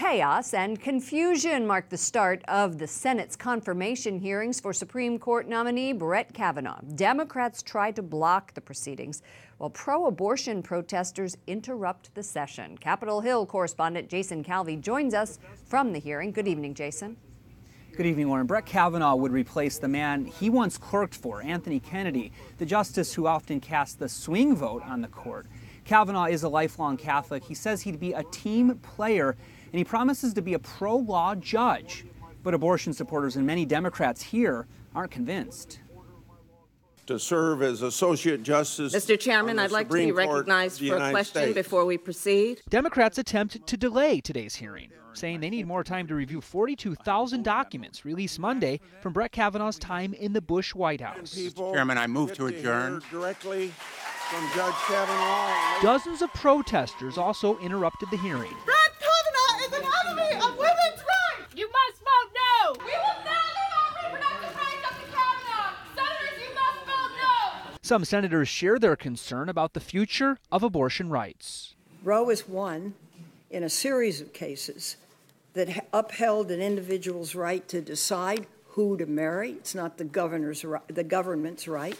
Chaos and confusion marked the start of the Senate's confirmation hearings for Supreme Court nominee Brett Kavanaugh. Democrats tried to block the proceedings, while pro-abortion protesters interrupt the session. Capitol Hill correspondent Jason Calvi joins us from the hearing. Good evening, Jason. Good evening, Lauren. Brett Kavanaugh would replace the man he once clerked for, Anthony Kennedy, the justice who often cast the swing vote on the court. Kavanaugh is a lifelong Catholic. He says he'd be a team player, and he promises to be a pro-law judge. But abortion supporters and many Democrats here aren't convinced. To serve as Associate Justice. Mr. Chairman, I'd like to be recognized for a question before we proceed. Democrats attempt to delay today's hearing, saying they need more time to review 42,000 documents released Monday from Brett Kavanaugh's time in the Bush White House. Mr. Chairman, I move to adjourn. Directly from Judge Kavanaugh. Dozens of protesters also interrupted the hearing. Brett Kavanaugh is an enemy of women's rights! You must vote no! We will not stop reproductive rights up to Kavanaugh! Senators, you must vote no! Some senators share their concern about the future of abortion rights. Roe is one in a series of cases that upheld an individual's right to decide who to marry. It's not the government's right.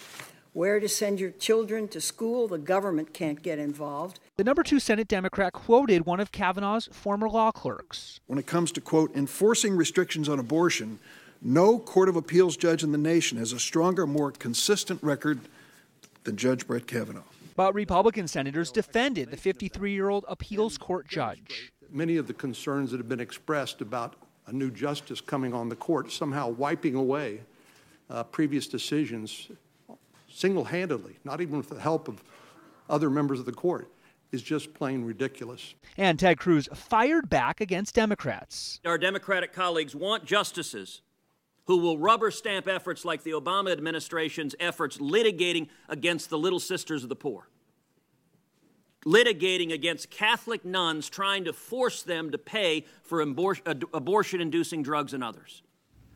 Where to send your children to school, the government can't get involved. The number 2 Senate Democrat quoted one of Kavanaugh's former law clerks. When it comes to, quote, enforcing restrictions on abortion, no court of appeals judge in the nation has a stronger, more consistent record than Judge Brett Kavanaugh. But Republican senators defended the 53-year-old appeals court judge. Many of the concerns that have been expressed about a new justice coming on the court somehow wiping away previous decisions single-handedly, not even with the help of other members of the court, is just plain ridiculous. And Ted Cruz fired back against Democrats. Our Democratic colleagues want justices who will rubber stamp efforts like the Obama administration's efforts litigating against the Little Sisters of the Poor, litigating against Catholic nuns trying to force them to pay for abortion-inducing drugs and others.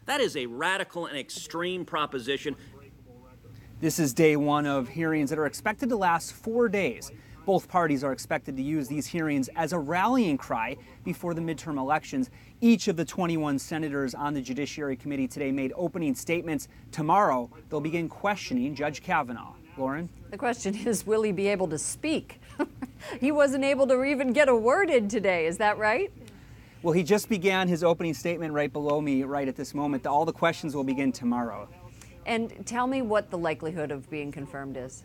That is a radical and extreme proposition. This is day one of hearings that are expected to last 4 days. Both parties are expected to use these hearings as a rallying cry before the midterm elections. Each of the 21 senators on the Judiciary Committee today made opening statements. Tomorrow, they'll begin questioning Judge Kavanaugh. Lauren? The question is, will he be able to speak? He wasn't able to even get a word in today, is that right? Well, he just began his opening statement right below me right at this moment. All the questions will begin tomorrow. And tell me what the likelihood of being confirmed is.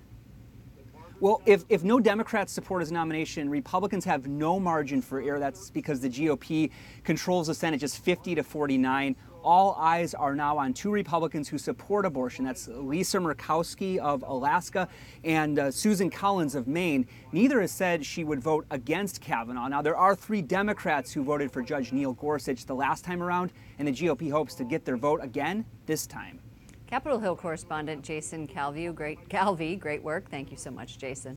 Well, if no Democrats support his nomination, Republicans have no margin for error. That's because the GOP controls the Senate just 50 to 49. All eyes are now on 2 Republicans who support abortion. That's Lisa Murkowski of Alaska and Susan Collins of Maine. Neither has said she would vote against Kavanaugh. Now, there are 3 Democrats who voted for Judge Neil Gorsuch the last time around, and the GOP hopes to get their vote again this time. Capitol Hill correspondent Jason Calvi, great work. Thank you so much, Jason.